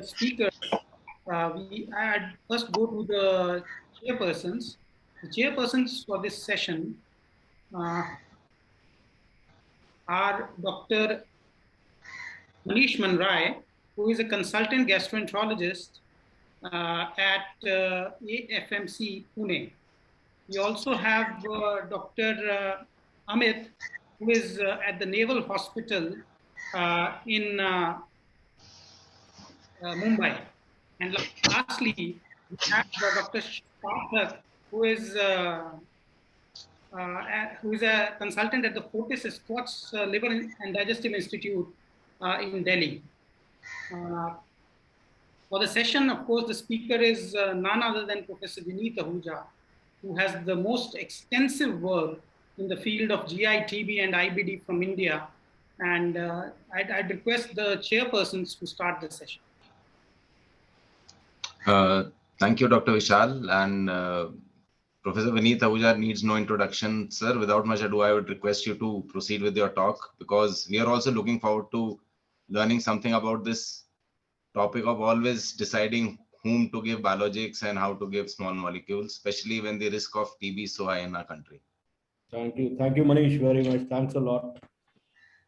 speakers, I'd first go to the chairpersons. The chairpersons for this session uh, are Dr. Manish Manrai, who is a consultant gastroenterologist at AFMC Pune. We also have Dr. Amit, who is at the Naval Hospital in Mumbai. And lastly, we have Dr. Sarthak, who is a consultant at the Fortis Scots Liver and Digestive Institute in Delhi. For the session, of course, the speaker is none other than Professor Vineet Ahuja, who has the most extensive work in the field of GI, TB, and IBD from India. And I'd request the chairpersons to start the session. Thank you, Dr. Vishal. And Professor Vineet Ahuja needs no introduction. Sir, without much ado, I would request you to proceed with your talk, because we are also looking forward to learning something about this topic of always deciding whom to give biologics and how to give small molecules, especially when the risk of TB is so high in our country. Thank you, Manish, very much. Thanks a lot.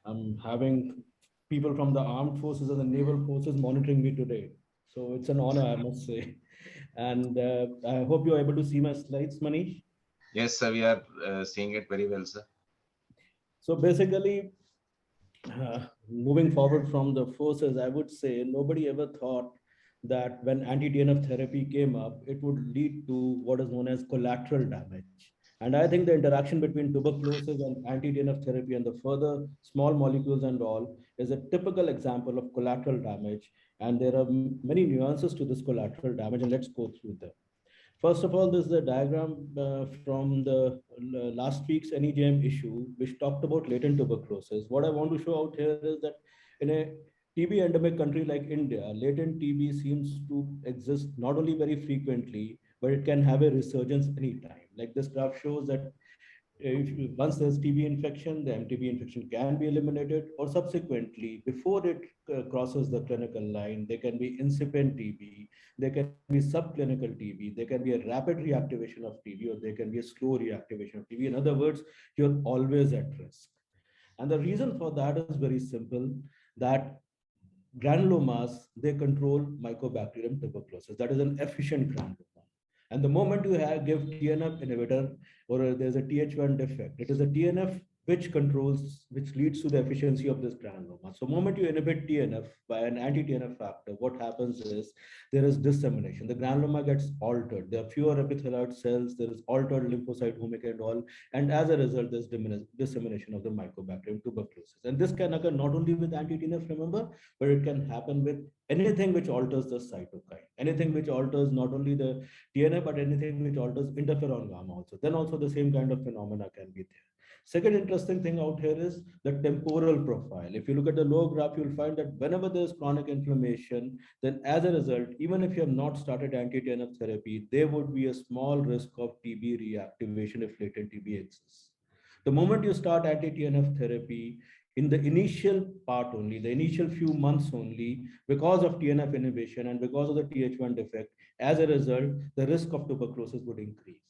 I'm having people from the armed forces and the naval forces monitoring me today, so it's an honor, I must say. And I hope you're able to see my slides, Manish. Yes, sir, we are seeing it very well, sir. So basically, moving forward from the forces, I would say nobody ever thought that when anti-TNF therapy came up, it would lead to what is known as collateral damage. And I think the interaction between tuberculosis and anti-TNF therapy and the further small molecules and all is a typical example of collateral damage. And there are many nuances to this collateral damage, and let's go through them. First of all, this is a diagram from the last week's NEJM issue, which talked about latent tuberculosis. What I want to show out here is that in a TB endemic country like India, latent TB seems to exist not only very frequently, but it can have a resurgence anytime. Like this graph shows that once there's TB infection, the MTB infection can be eliminated, or subsequently, before it crosses the clinical line, there can be incipient TB, there can be subclinical TB, there can be a rapid reactivation of TB, or there can be a slow reactivation of TB. In other words, you're always at risk. And the reason for that is very simple, that granulomas, they control Mycobacterium tuberculosis. That is an efficient granuloma. And the moment you give TNF inhibitor, or there's a Th1 defect, it is a TNF which leads to the efficiency of this granuloma. So moment you inhibit TNF by an anti-TNF factor, what happens is there is dissemination. The granuloma gets altered. There are fewer epithelioid cells, there is altered lymphocyte homocyte and all. And as a result, there's dissemination of the Mycobacterium tuberculosis. And this can occur not only with anti-TNF, remember, but it can happen with anything which alters the cytokine, anything which alters not only the TNF, but anything which alters interferon gamma also. Then also the same kind of phenomena can be there. Second interesting thing out here is the temporal profile. If you look at the lower graph, you'll find that whenever there's chronic inflammation, then as a result, even if you have not started anti-TNF therapy, there would be a small risk of TB reactivation if latent TB exists. The moment you start anti-TNF therapy, in the initial part only, the initial few months only, because of TNF inhibition and because of the Th1 defect, as a result, the risk of tuberculosis would increase.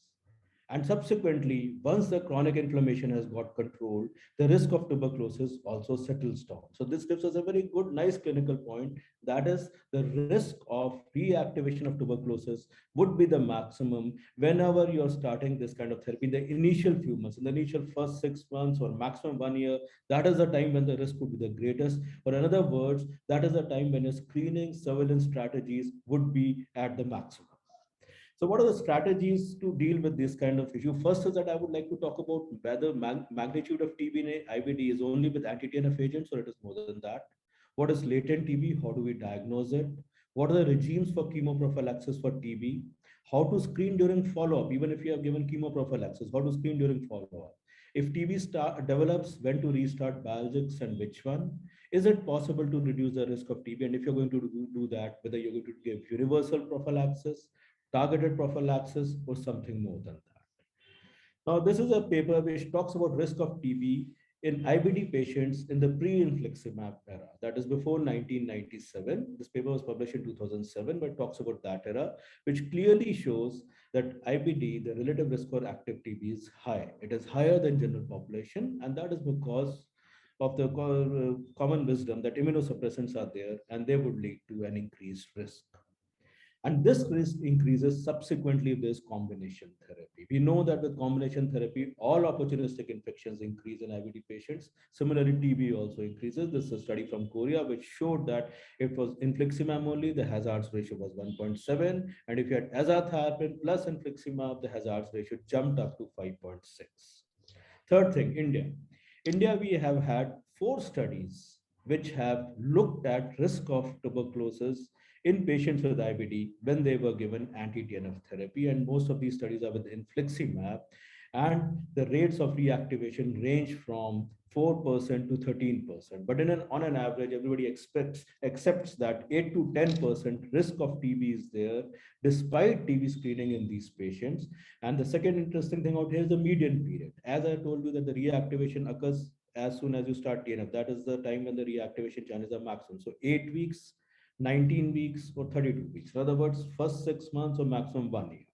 And subsequently, once the chronic inflammation has got controlled, the risk of tuberculosis also settles down. So this gives us a very good, nice clinical point. That is, the risk of reactivation of tuberculosis would be the maximum whenever you're starting this kind of therapy in the initial few months, in the initial first 6 months or maximum 1 year. That is the time when the risk would be the greatest. Or in other words, that is the time when your screening surveillance strategies would be at the maximum. So what are the strategies to deal with this kind of issue? First is that I would like to talk about whether magnitude of TB in IBD is only with anti-TNF agents or it is more than that. What is latent TB? How do we diagnose it? What are the regimes for chemoprophylaxis for TB? How to screen during follow-up, even if you have given chemoprophylaxis, how to screen during follow-up? If TB develops, when to restart biologics and which one? Is it possible to reduce the risk of TB? And if you're going to do that, whether you're going to give universal prophylaxis, targeted prophylaxis, or something more than that. Now, this is a paper which talks about risk of TB in IBD patients in the pre-infliximab era, that is before 1997. This paper was published in 2007, but talks about that era, which clearly shows that IBD, the relative risk for active TB is high. It is higher than general population, and that is because of the common wisdom that immunosuppressants are there and they would lead to an increased risk. And this risk increases subsequently if there's combination therapy. We know that with combination therapy, all opportunistic infections increase in IBD patients. Similarly, TB also increases. This is a study from Korea which showed that if it was infliximab only, the hazards ratio was 1.7. And if you had azathioprine plus infliximab, the hazards ratio jumped up to 5.6. Third thing, India. India, we have had 4 studies which have looked at risk of tuberculosis in patients with IBD when they were given anti-TNF therapy. And most of these studies are with infliximab. And the rates of reactivation range from 4% to 13%. But on an average, everybody accepts that 8 to 10% risk of TB is there despite TB screening in these patients. And the second interesting thing out here is the median period. As I told you that the reactivation occurs as soon as you start TNF. That is the time when the reactivation chances are maximum. So 8 weeks, 19 weeks, or 32 weeks. In other words, first 6 months or maximum 1 year.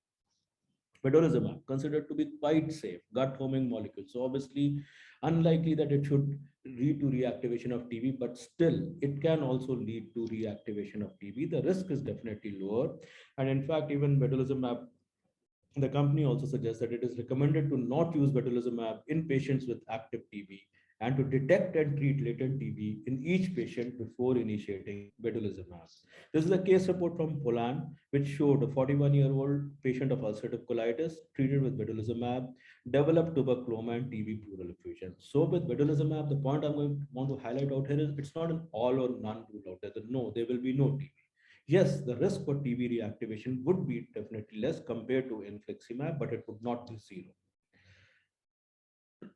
Vedolizumab considered to be quite safe, gut-homing molecule. So obviously, unlikely that it should lead to reactivation of TB, but still, it can also lead to reactivation of TB. The risk is definitely lower. And in fact, even vedolizumab, the company also suggests that it is recommended to not use vedolizumab in patients with active TB and to detect and treat latent TB in each patient before initiating vedolizumab. This is a case report from Poland, which showed a 41-year-old patient of ulcerative colitis treated with vedolizumab developed tuberculoma and TB pleural effusion. So with vedolizumab, the point I'm going to want to highlight out here is it's not an all or none rule out there. No, there will be no TB. Yes, the risk for TB reactivation would be definitely less compared to infliximab, but it would not be zero.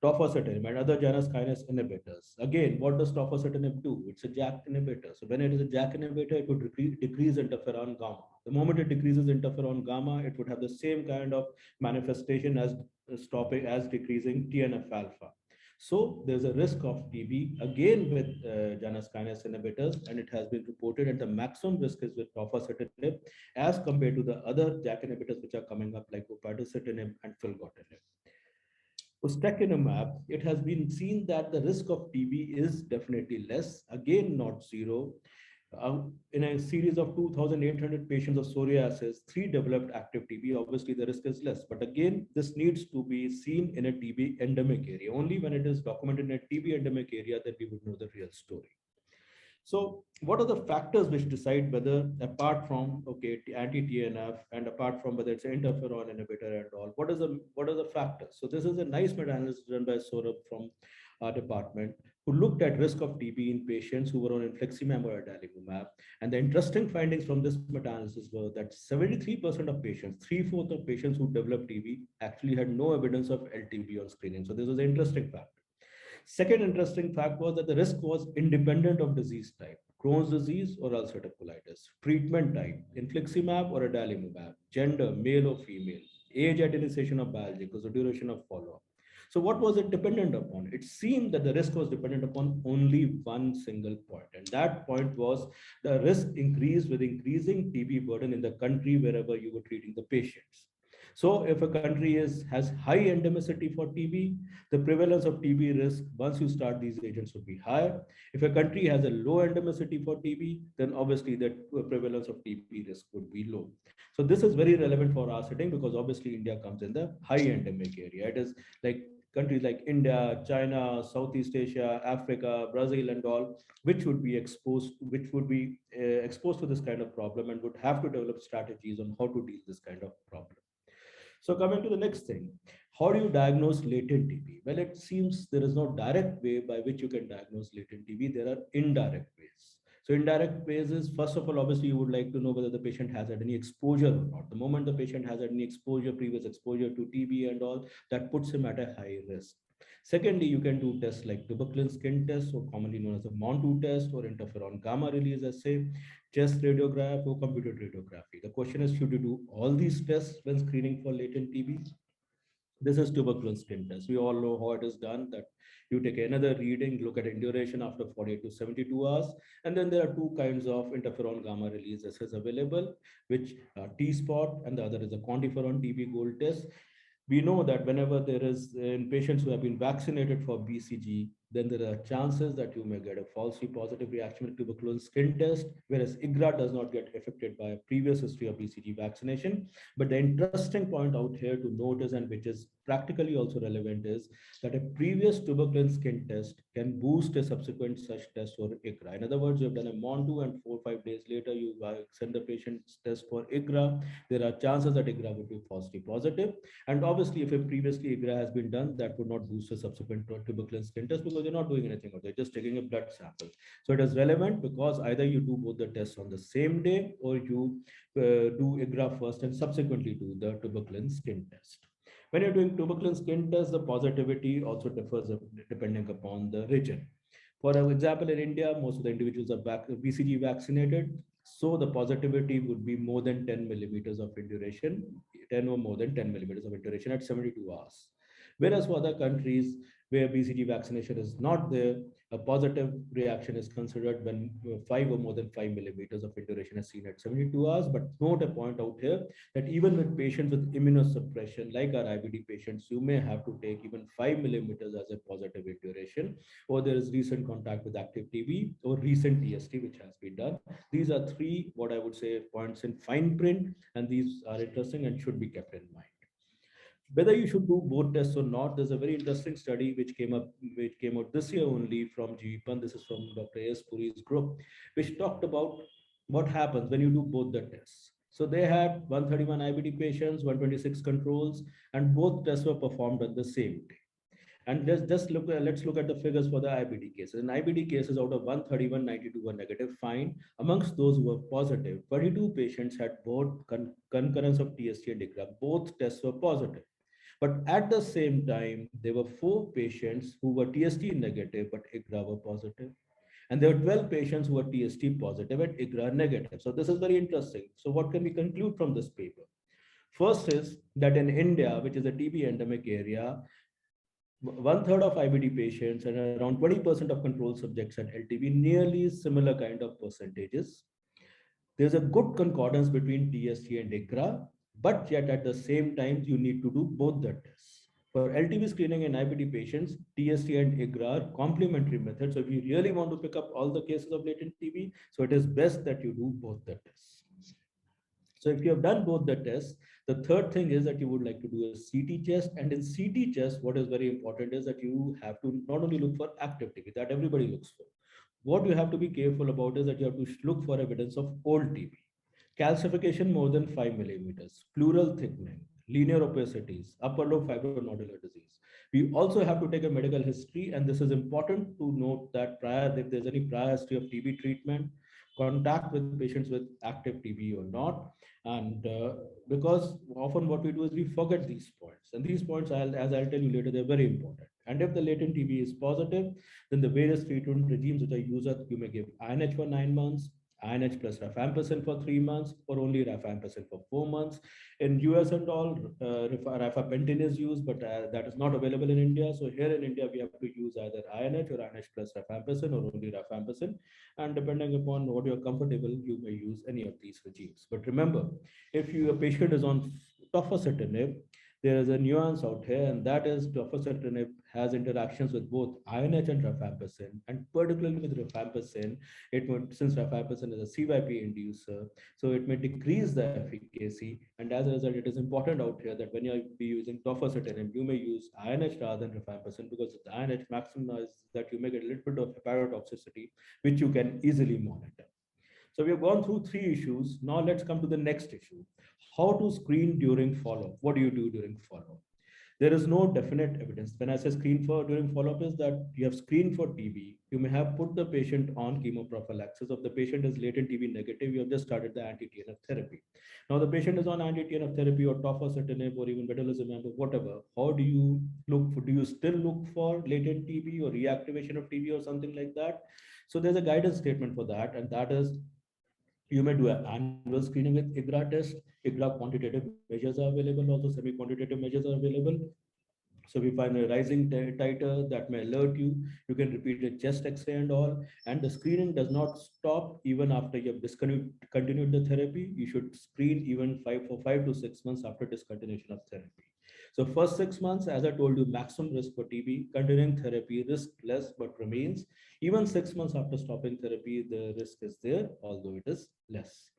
Tofacitinib and other Janus kinase inhibitors. Again, what does tofacitinib do? It's a JAK inhibitor. So when it is a JAK inhibitor, it would decrease interferon gamma. The moment it decreases interferon gamma, it would have the same kind of manifestation as decreasing TNF alpha. So there's a risk of TB again with Janus kinase inhibitors, and it has been reported that the maximum risk is with tofacitinib as compared to the other JAK inhibitors which are coming up like upadacitinib and filgotinib. Ustekinumab, it has been seen that the risk of TB is definitely less, again not zero. In a series of 2,800 patients of psoriasis, 3 developed active TB. Obviously, the risk is less. But again, this needs to be seen in a TB endemic area. Only when it is documented in a TB endemic area that we would know the real story. So what are the factors which decide whether, apart from anti-TNF and apart from whether it's an interferon inhibitor and all, what are the factors? So this is a nice meta-analysis done by Saurabh from our department, who looked at risk of TB in patients who were on infliximab or adalimumab. And the interesting findings from this meta-analysis were that 73% of patients, 3/4 of patients who developed TB actually had no evidence of LTB on screening. So this was an interesting fact. Second interesting fact was that the risk was independent of disease type, Crohn's disease or ulcerative colitis, treatment type, infliximab or adalimumab, gender, male or female, age at initiation of biologic, because the duration of follow-up. So what was it dependent upon? It seemed that the risk was dependent upon only one single point. And that point was the risk increased with increasing TB burden in the country wherever you were treating the patients. So if a country has high endemicity for TB, the prevalence of TB risk once you start these agents would be higher. If a country has a low endemicity for TB, then obviously the prevalence of TB risk would be low. So this is very relevant for our setting because obviously India comes in the high endemic area. It is like countries like India, China, Southeast Asia, Africa, Brazil, and all, which would be exposed to this kind of problem and would have to develop strategies on how to deal this kind of problem. So coming to the next thing, how do you diagnose latent TB? Well, it seems there is no direct way by which you can diagnose latent TB. There are indirect ways. So indirect ways is, first of all, obviously you would like to know whether the patient has had any exposure or not. The moment the patient has had any exposure, previous exposure to TB and all, that puts him at a high risk. Secondly, you can do tests like tuberculin skin test, or commonly known as a MON2 test, or interferon gamma release assay, chest radiograph, or computed radiography. The question is, should you do all these tests when screening for latent TB? This is tuberculin skin test. We all know how it is done, that you take another reading, look at induration after 48 to 72 hours. And then there are two kinds of interferon gamma release assays available, which are T-spot, and the other is a quantiferon TB gold test. We know that whenever there is in patients who have been vaccinated for BCG, then there are chances that you may get a falsely positive reaction with tuberculin skin test, whereas IGRA does not get affected by a previous history of BCG vaccination. But the interesting point out here to notice, and which is practically also relevant, is that a previous tuberculin skin test can boost a subsequent such test for IGRA. In other words, you've done a MON2 and 4 or 5 days later, you send the patient's test for IGRA. There are chances that IGRA would be falsely positive. And obviously, if a previously IGRA has been done, that would not boost a subsequent tuberculin skin test because you're not doing anything, or they're just taking a blood sample. So it is relevant because either you do both the tests on the same day, or you do IGRA first and subsequently do the tuberculin skin test. When you're doing tuberculin skin test, the positivity also differs depending upon the region. For example, in India, most of the individuals are BCG vaccinated. So the positivity would be more than 10 millimeters of induration, 10 or more than 10 millimeters of induration at 72 hours. Whereas for other countries where BCG vaccination is not there, a positive reaction is considered when 5 or more than 5 millimeters of induration is seen at 72 hours. But note a point out here that even with patients with immunosuppression, like our IBD patients, you may have to take even 5 millimeters as a positive induration, or there is recent contact with active TB or recent TST, which has been done. These are three, what I would say, points in fine print, and these are interesting and should be kept in mind. Whether you should do both tests or not, there's a very interesting study which came out this year only from GPAN. This is from Dr. A.S. Puri's group, which talked about what happens when you do both the tests. So they had 131 IBD patients, 126 controls, and both tests were performed on the same day. And let's look at the figures for the IBD cases. In IBD cases, out of 131, 92 were negative, fine. Amongst those who were positive, 22 patients had both concurrence of TST and IGRA. Both tests were positive. But at the same time, there were 4 patients who were TST negative, but IGRA were positive. And there were 12 patients who were TST positive and IGRA negative. So this is very interesting. So what can we conclude from this paper? First is that in India, which is a TB endemic area, 1/3 of IBD patients and around 20% of control subjects had LTB, nearly similar kind of percentages. There's a good concordance between TST and IGRA, but yet at the same time, you need to do both the tests. For LTB screening in IBD patients, TST and IGRA are complementary methods. So if you really want to pick up all the cases of latent TB, so it is best that you do both the tests. So if you have done both the tests, the third thing is that you would like to do a CT test. And in CT test, what is very important is that you have to not only look for active TB, that everybody looks for. What you have to be careful about is that you have to look for evidence of old TB. Calcification more than 5 millimeters, pleural thickening, linear opacities, upper lobe fibronodular disease. We also have to take a medical history, and this is important to note that if there's any prior history of TB treatment, contact with patients with active TB or not. And because often what we do is we forget these points. And these points, as I'll tell you later, they're very important. And if the latent TB is positive, then the various treatment regimes which I use are, you may give INH for 9 months, INH plus rifampicin for 3 months, or only rifampicin for 4 months. In US and all, rifapentin is used, but that is not available in India. So here in India, we have to use either INH or INH plus rifampicin or only rifampicin. And depending upon what you're comfortable, you may use any of these regimes. But remember, if your patient is on tofacitinib, there is a nuance out here, and that is tofacitinib has interactions with both INH and rifampicin, and particularly with rifampicin, since rifampicin is a CYP inducer, so it may decrease the efficacy, and as a result, it is important out here that when you be using tofacitinib, you may use INH rather than rifampicin, because the INH maximizes that you may get a little bit of hepatotoxicity, which you can easily monitor. So we have gone through 3 issues. Now let's come to the next issue. How to screen during follow-up? What do you do during follow-up? There is no definite evidence. When I say screen for during follow-up is that you have screened for TB. You may have put the patient on chemoprophylaxis. If the patient is latent TB negative, you have just started the anti-TNF therapy. Now the patient is on anti-TNF therapy or tofacitinib or even vedolizumab or whatever. How do you look for? Do you still look for latent TB or reactivation of TB or something like that? So there's a guidance statement for that, and that is you may do an annual screening with IGRA test. IGRA quantitative measures are available, also semi-quantitative measures are available. So if you find a rising titer, that may alert you. You can repeat a chest X-ray and all. And the screening does not stop even after you have discontinued the therapy. You should screen even for 5 to 6 months after discontinuation of therapy. So first 6 months, as I told you, maximum risk for TB. Continuing therapy, risk less but remains. Even 6 months after stopping therapy, the risk is there, although it is less.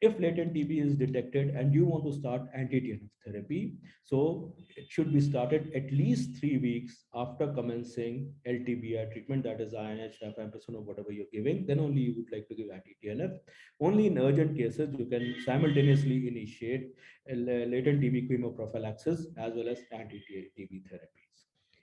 If latent TB is detected and you want to start anti-TNF therapy, so it should be started at least 3 weeks after commencing LTBI treatment, that is INH, rifampicin, or whatever you're giving, then only you would like to give anti-TNF. Only in urgent cases, you can simultaneously initiate latent TB chemoprophylaxis as well as anti-TB therapies.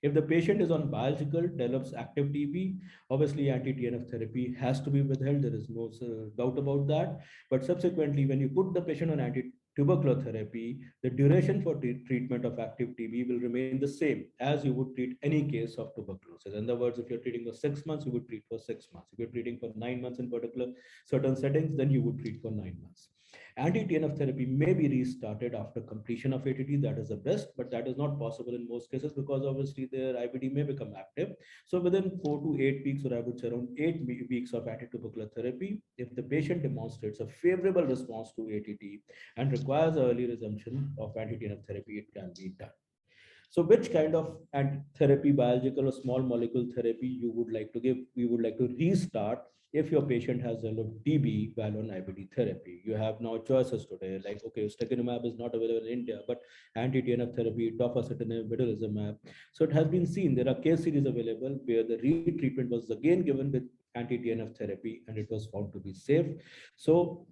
If the patient is on biological, develops active TB, obviously anti-TNF therapy has to be withheld. There is no doubt about that. But subsequently, when you put the patient on anti-tubercular therapy, the duration for treatment of active TB will remain the same as you would treat any case of tuberculosis. In other words, if you're treating for 6 months, you would treat for 6 months. If you're treating for 9 months in particular certain settings, then you would treat for 9 months. Anti-TNF therapy may be restarted after completion of ATT. That is the best, but that is not possible in most cases because obviously their IBD may become active. So within 4 to 8 weeks, or I would say around 8 weeks of anti-tubercular therapy, if the patient demonstrates a favorable response to ATT and requires early resumption of anti-TNF therapy, it can be done. So which kind of therapy, biological or small molecule therapy you would like to give? We would like to restart if your patient has developed TB while on IBD therapy. You have now choices today, like, okay, ustekinumab is not available in India, but anti-TNF therapy, tofacitinib, vedolizumab. So it has been seen, there are case series available where the retreatment was again given with anti-TNF therapy and it was found to be safe. So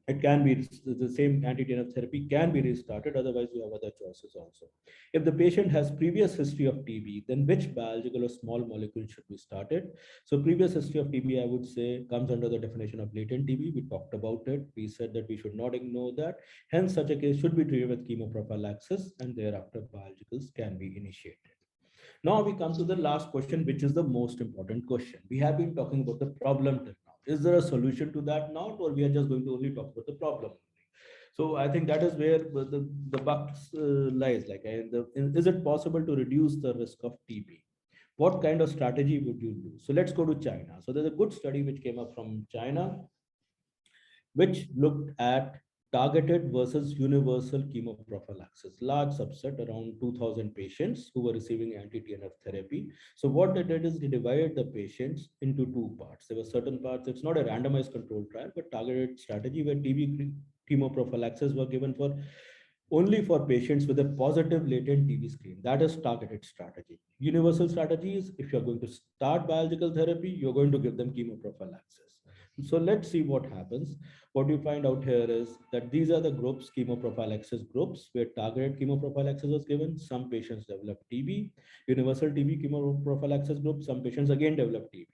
it can be the same anti-TNF therapy can be restarted. Otherwise, you have other choices also. If the patient has previous history of TB, then which biological or small molecule should be started? So previous history of TB, I would say, comes under the definition of latent TB. We talked about it. We said that we should not ignore that. Hence, such a case should be treated with chemoprophylaxis, and thereafter biologicals can be initiated. Now we come to the last question, which is the most important question. We have been talking about the problem till now. Is there a solution to that now, or we are just going to only talk about the problem? So I think that is where the buck lies. Like, is it possible to reduce the risk of TB? What kind of strategy would you do? So let's go to China. So there's a good study which came up from China, which looked at targeted versus universal chemoprophylaxis, large subset, around 2,000 patients who were receiving anti-TNF therapy. So what they did is they divided the patients into two parts. There were certain parts, it's not a randomized controlled trial, but targeted strategy where TB chemoprophylaxis were given for only for patients with a positive latent TB screen. That is targeted strategy. Universal strategy is if you're going to start biological therapy, you're going to give them chemoprophylaxis. So let's see what happens. What you find out here is that these are the groups, chemoprophylaxis groups, where targeted chemoprophylaxis was given. Some patients developed TB, universal TB chemoprophylaxis group. Some patients again developed TB.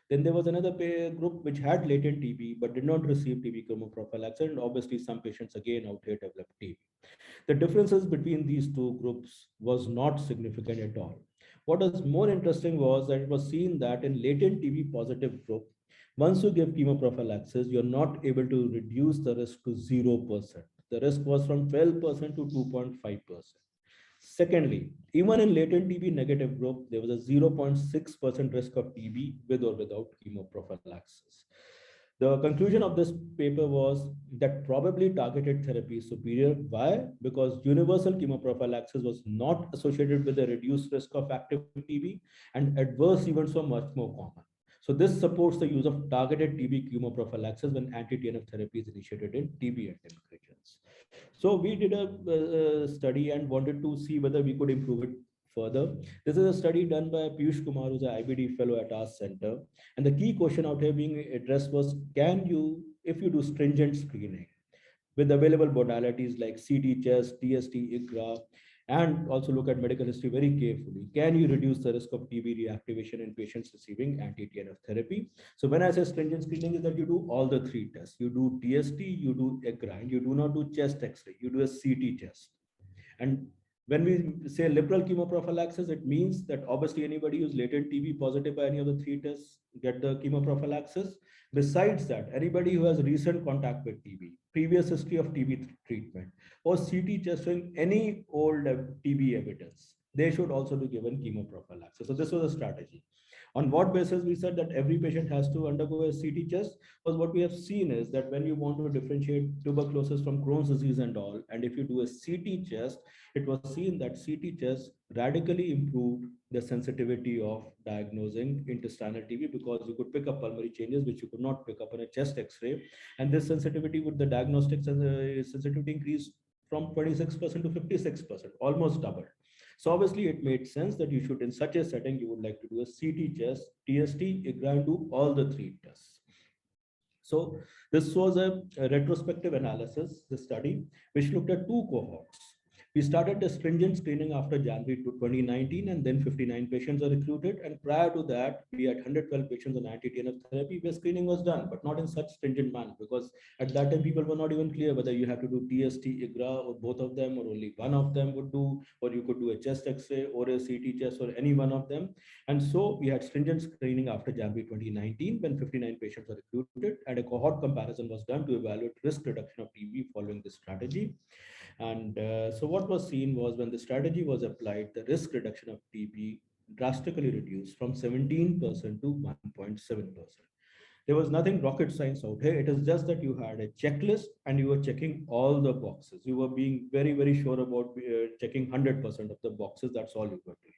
Then there was another group which had latent TB but did not receive TB chemoprophylaxis, and obviously some patients again out here developed TB. The differences between these two groups was not significant at all. What was more interesting was that it was seen that in latent TB positive group, once you give chemoprophylaxis, you're not able to reduce the risk to 0%. The risk was from 12% to 2.5%. Secondly, even in latent TB negative group, there was a 0.6% risk of TB with or without chemoprophylaxis. The conclusion of this paper was that probably targeted therapy is superior. Why? Because universal chemoprophylaxis was not associated with a reduced risk of active TB, and adverse events were much more common. So this supports the use of targeted TB chemoprophylaxis when anti-TNF therapy is initiated in TB endemic regions. So we did a study and wanted to see whether we could improve it further. This is a study done by Piyush Kumar, who's an IBD fellow at our center. And the key question out here being addressed was, can you, if you do stringent screening with available modalities like CT chest, TST, IGRA, and also look at medical history very carefully, can you reduce the risk of TB reactivation in patients receiving anti-TNF therapy? So when I say stringent screening is that you do all the three tests. You do TST, you do IGRA, and you do not do chest X-ray, you do a CT chest. And when we say liberal chemoprophylaxis, it means that obviously anybody who's latent TB positive by any of the three tests get the chemoprophylaxis. Besides that, anybody who has recent contact with TB, previous history of TB treatment, or CT chest showing any old TB evidence, they should also be given chemoprophylaxis. So this was a strategy. On what basis we said that every patient has to undergo a CT chest was what we have seen is that when you want to differentiate tuberculosis from Crohn's disease and all, and if you do a CT chest, it was seen that CT chest radically improved the sensitivity of diagnosing intestinal TB because you could pick up pulmonary changes which you could not pick up on a chest X-ray, and this sensitivity with the diagnostic sensitivity increased from 26% to 56%, almost doubled. So obviously it made sense that you should, in such a setting, you would like to do a CT chest, TST, IGRA, and do all the three tests. So this was a retrospective analysis, the study, which looked at two cohorts. We started the stringent screening after January 2019, and then 59 patients are recruited. And prior to that, we had 112 patients on anti-TNF therapy where screening was done, but not in such stringent manner, because at that time, people were not even clear whether you have to do TST, IGRA, or both of them, or only one of them would do, or you could do a chest X-ray or a CT chest or any one of them. And so we had stringent screening after January 2019 when 59 patients were recruited, and a cohort comparison was done to evaluate risk reduction of TB following this strategy. And so what was seen was when the strategy was applied, the risk reduction of TB drastically reduced from 17% to 1.7%. There was nothing rocket science out here. It is just that you had a checklist and you were checking all the boxes. You were being very, very sure about checking 100% of the boxes. That's all you were doing.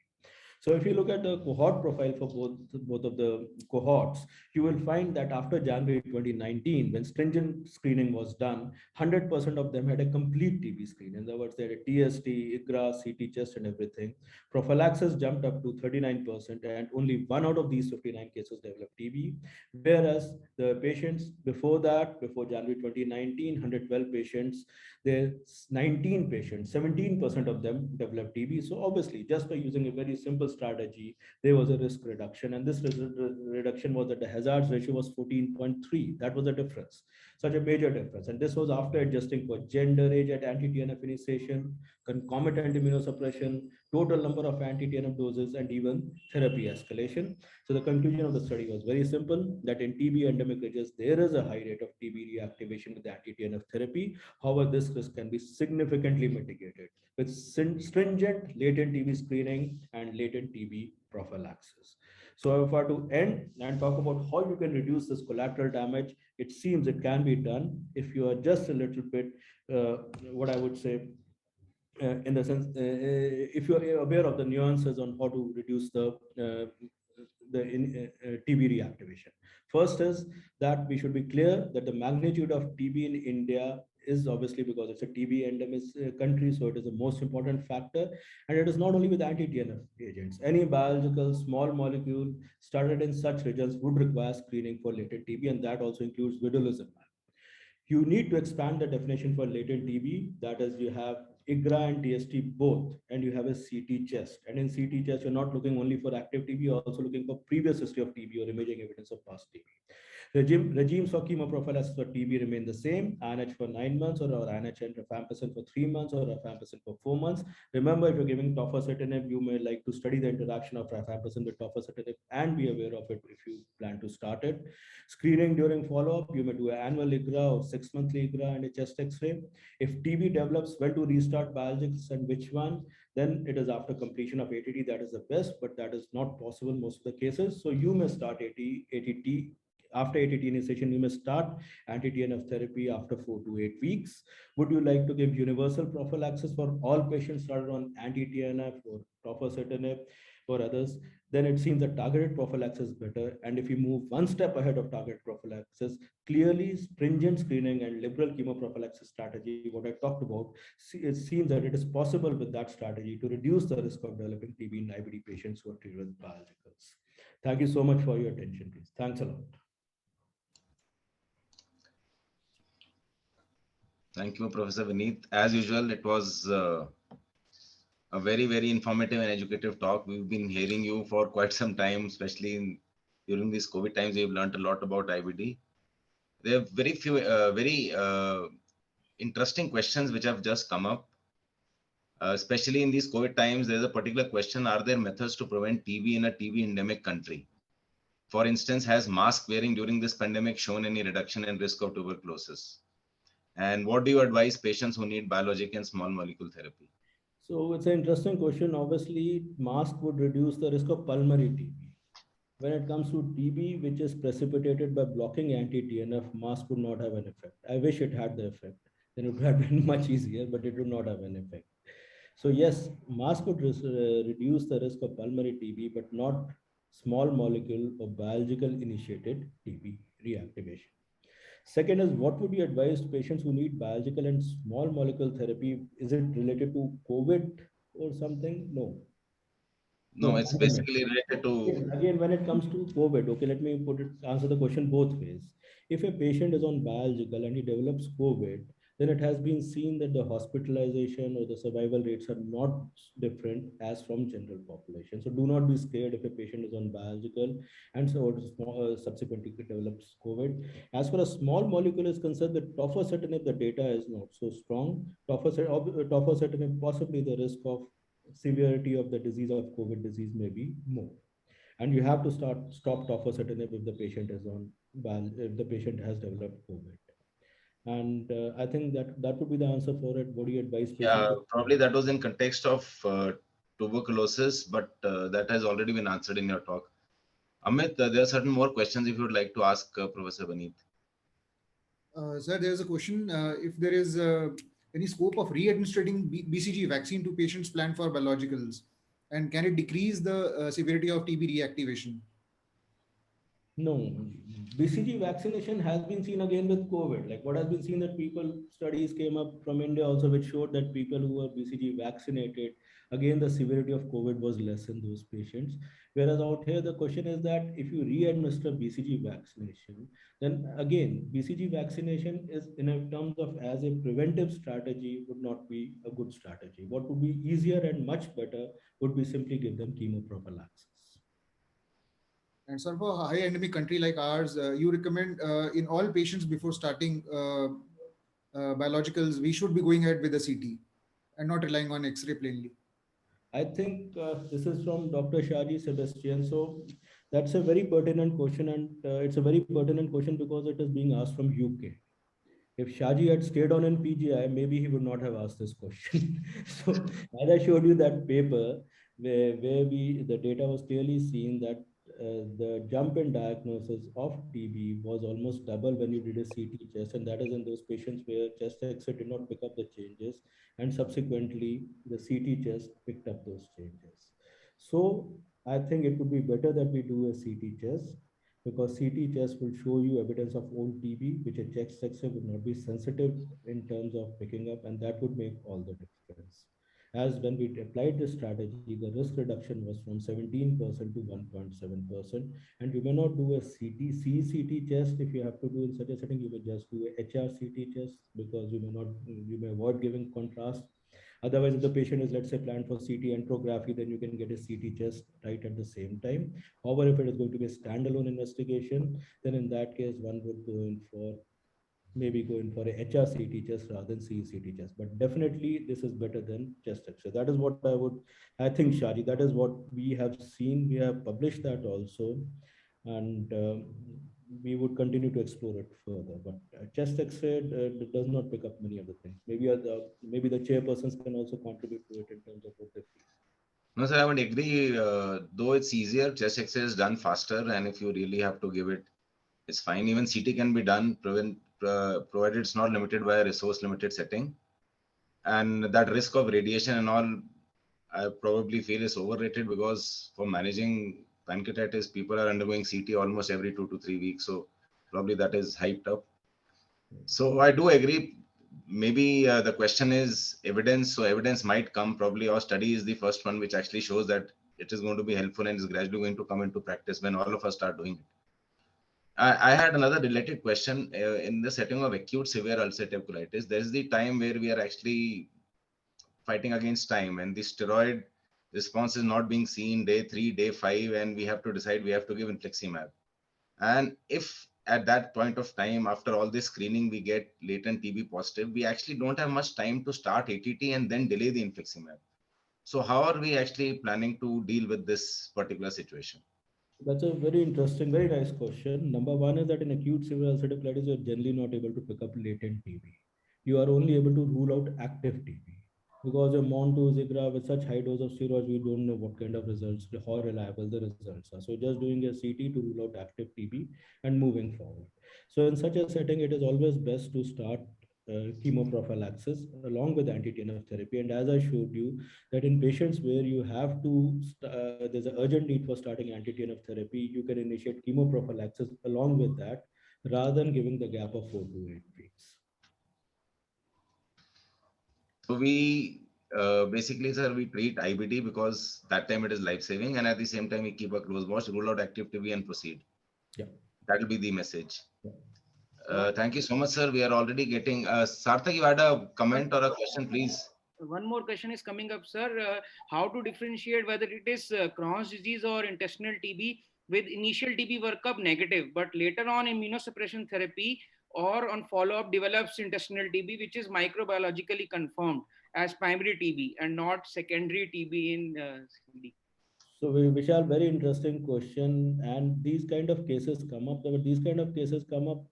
So if you look at the cohort profile for both of the cohorts, you will find that after January 2019, when stringent screening was done, 100% of them had a complete TB screen. In other words, they had a TST, IGRA, CT chest, and everything. Prophylaxis jumped up to 39%, and only 1 out of these 59 cases developed TB. Whereas the patients before that, before January 2019, 112 patients, there's 19 patients, 17% of them developed TB. So obviously, just by using a very simple strategy, there was a risk reduction, and this reduction was that the hazards ratio was 14.3. That was a difference, such a major difference. And this was after adjusting for gender, age at anti-TNF initiation, concomitant immunosuppression, total number of anti-TNF doses, and even therapy escalation. So the conclusion of the study was very simple, that in TB endemic regions, there is a high rate of TB reactivation with anti-TNF therapy. However, this risk can be significantly mitigated with stringent latent TB screening and latent TB prophylaxis. So if I were to end and talk about how you can reduce this collateral damage, it seems it can be done if you are just a little bit, what I would say, in the sense, if you are aware of the nuances on how to reduce the TB reactivation. First is that we should be clear that the magnitude of TB in India is obviously because it's a TB endemic country, so it is the most important factor. And it is not only with anti-TNF agents. Any biological small molecule started in such regions would require screening for latent TB, and that also includes vedolizumab. You need to expand the definition for latent TB. That is, you have IGRA and TST both, and you have a CT chest. And in CT chest, you're not looking only for active TB, you're also looking for previous history of TB or imaging evidence of past TB. Regimes for chemoprophylaxis for TB remain the same: INH for 9 months, or INH and rifampicin for 3 months, or rifampicin for 4 months. Remember, if you're giving tofacitinib, you may like to study the interaction of rifampicin with tofacitinib and be aware of it if you plan to start it. Screening during follow-up, you may do an annual IGRA or 6-monthly IGRA and a chest X-ray. If TB develops, when to restart biologics and which one, then it is after completion of ATT. That is the best, but that is not possible most of the cases. So you may start ATT. After ATT initiation, you may start anti-TNF therapy after 4 to 8 weeks. Would you like to give universal prophylaxis for all patients started on anti-TNF or tofacitinib or others? Then it seems that targeted prophylaxis is better. And if you move one step ahead of targeted prophylaxis, clearly stringent screening and liberal chemoprophylaxis strategy, what I talked about, it seems that it is possible with that strategy to reduce the risk of developing TB in IBD patients who are treated with biologicals. Thank you so much for your attention, please. Thanks a lot. Thank you, Professor Vineet. As usual, it was a very, very informative and educative talk. We've been hearing you for quite some time, especially during these COVID times. We've learned a lot about IBD. There are very few, very interesting questions which have just come up. Especially in these COVID times, there's a particular question: are there methods to prevent TB in a TB endemic country? For instance, has mask wearing during this pandemic shown any reduction in risk of tuberculosis? And what do you advise patients who need biologic and small molecule therapy? So it's an interesting question. Obviously, mask would reduce the risk of pulmonary TB. When it comes to TB, which is precipitated by blocking anti-TNF, mask would not have an effect. I wish it had the effect. Then it would have been much easier, but it would not have an effect. So yes, mask would reduce the risk of pulmonary TB, but not small molecule or biological initiated TB reactivation. Second is, what would you advise to patients who need biological and small molecule therapy? Is it related to COVID or something? No. No, it's Pandemic. basically related to. Again, when it comes to COVID, okay, let me answer the question both ways. If a patient is on biological and he develops COVID, then it has been seen that the hospitalization or the survival rates are not different as from general population. So do not be scared if a patient is on biological and so subsequently develops COVID. As far as small molecule is concerned, the tofacitinib, the data is not so strong. Tofacitinib, possibly the risk of severity of the disease of COVID disease may be more. And you have to stop tofacitinib if the patient is on if the patient has developed COVID. And I think that would be the answer for it. What do you advise patients? Yeah, probably that was in context of tuberculosis, but that has already been answered in your talk. Amit, there are certain more questions if you would like to ask Professor Vaneet. Sir, there is a question if there is any scope of re-administering BCG vaccine to patients planned for biologicals, and can it decrease the severity of TB reactivation? No, BCG vaccination has been seen again with COVID. Like what has been seen that studies came up from India also, which showed that people who were BCG vaccinated, again, the severity of COVID was less in those patients. Whereas out here, the question is that if you re-administer BCG vaccination, then again, BCG vaccination is in terms of as a preventive strategy would not be a good strategy. What would be easier and much better would be simply give them chemoprophylaxis. And sir, for a high endemic country like ours, you recommend in all patients before starting biologicals, we should be going ahead with a CT and not relying on X-ray plainly. I think this is from Dr. Shaji Sebastian. So that's a very pertinent question, and it's a very pertinent question because it is being asked from UK. If Shaji had stayed on in PGI, maybe he would not have asked this question. So as I showed you that paper where the data was clearly seen that the jump in diagnosis of TB was almost double when you did a CT chest, and that is in those patients where chest X-ray did not pick up the changes, and subsequently the CT chest picked up those changes. So I think it would be better that we do a CT chest, because CT chest will show you evidence of old TB, which a chest X-ray would not be sensitive in terms of picking up, and that would make all the difference. As when we applied this strategy, the risk reduction was from 17% to 1.7%. And you may not do a CT test if you have to do in such a setting. You may just do a HRCT test because you may avoid giving contrast. Otherwise, if the patient is, let's say, planned for CT enterography, then you can get a CT test right at the same time. However, if it is going to be a standalone investigation, then in that case, one would go in for a HRCT test rather than CECT test. But definitely, this is better than chest X-ray. That is what I think, Shaji, that is what we have seen. We have published that also. And we would continue to explore it further. But chest X-ray does not pick up many of the things. Maybe the chairpersons can also contribute to it in terms of what they feel. No, sir, I would agree. Though it's easier, chest X-ray is done faster, and if you really have to give it, it's fine. Even CT can be done, provided it's not limited by a resource-limited setting. And that risk of radiation and all, I probably feel is overrated, because for managing pancreatitis, people are undergoing CT almost every 2 to 3 weeks. So probably that is hyped up. So I do agree. Maybe the question is evidence. So evidence might come. Probably our study is the first one which actually shows that it is going to be helpful and is gradually going to come into practice when all of us start doing it. I had another related question. In the setting of acute severe ulcerative colitis, there's the time where we are actually fighting against time, and the steroid response is not being seen day 3, day 5, and we have to decide we have to give infliximab. And if at that point of time, after all this screening, we get latent TB positive, we actually don't have much time to start ATT and then delay the infliximab. So how are we actually planning to deal with this particular situation? That's a very interesting, very nice question. Number one is that in acute severe ulcerative colitis, you're generally not able to pick up latent TB. You are only able to rule out active TB. because a Montuzigra with such high dose of steroids, we don't know what kind of results, how reliable the results are. So just doing a CT to rule out active TB and moving forward. So in such a setting, it is always best to start chemoprophylaxis along with anti-TNF therapy. And as I showed you, that in patients where you have to, there's an urgent need for starting anti-TNF therapy, you can initiate chemoprophylaxis along with that, rather than giving the gap of 4 to 8 weeks. So we basically, sir, we treat IBD because that time it is life-saving, and at the same time we keep a close watch, rule out active TB and proceed. Yeah. That will be the message. Yeah. Thank you so much, sir. We are already getting, Sarthak, you had a comment or a question, please? One more question is coming up, sir. How to differentiate whether it is Crohn's disease or intestinal TB with initial TB workup negative, but later on immunosuppression therapy or on follow-up develops intestinal TB, which is microbiologically confirmed as primary TB and not secondary TB in CBD? So Vishal, very interesting question. And these kind of cases come up, but these kind of cases come up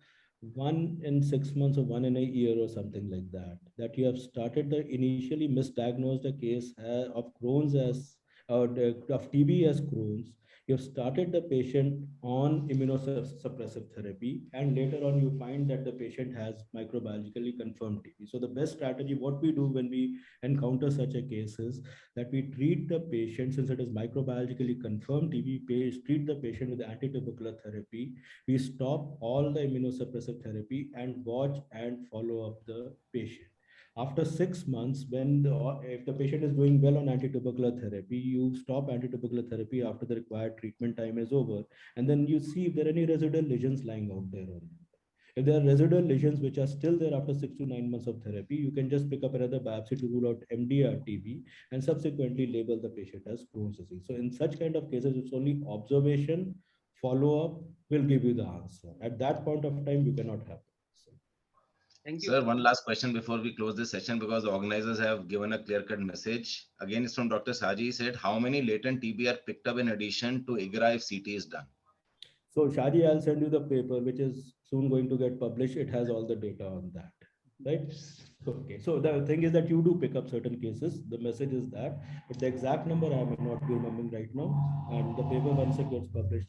1 in 6 months or 1 in a year or something like that. That you have started the initially misdiagnosed a case of Crohn's as of TB as Crohn's. You have started the patient on immunosuppressive therapy, and later on you find that the patient has microbiologically confirmed TB. So the best strategy, what we do when we encounter such a case is that we treat the patient, since it is microbiologically confirmed TB, treat the patient with antitubercular therapy. We stop all the immunosuppressive therapy and watch and follow up the patient. After 6 months, if the patient is doing well on antitubercular therapy, you stop antitubercular therapy after the required treatment time is over, and then you see if there are any residual lesions lying out there or not. If there are residual lesions which are still there after 6 to 9 months of therapy, you can just pick up another biopsy to rule out MDR TB and subsequently label the patient as Crohn's disease. So in such kind of cases, it's only observation, follow-up will give you the answer. At that point of time, you cannot have the answer. Thank you. Sir, one last question before we close this session, because the organizers have given a clear-cut message. Again, it's from Dr. Saji. He said, how many latent TB are picked up in addition to IGRA if CT is done? So Shaji, I'll send you the paper, which is soon going to get published. It has all the data on that, right? Okay. So the thing is that you do pick up certain cases. The message is that, but the exact number I may not be remembering right now. And the paper, once it gets published.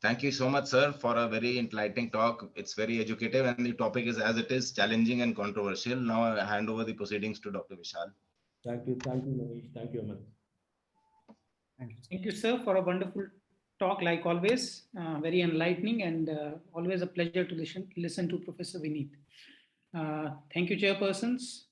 Thank you so much, sir, for a very enlightening talk. It's very educative, and the topic is, as it is, challenging and controversial. Now I hand over the proceedings to Dr. Vishal. Thank you, Manish. Thank you, Amit. Thank you, sir, for a wonderful talk, like always. Very enlightening, and always a pleasure to listen to Professor Vineet. Thank you, chairpersons.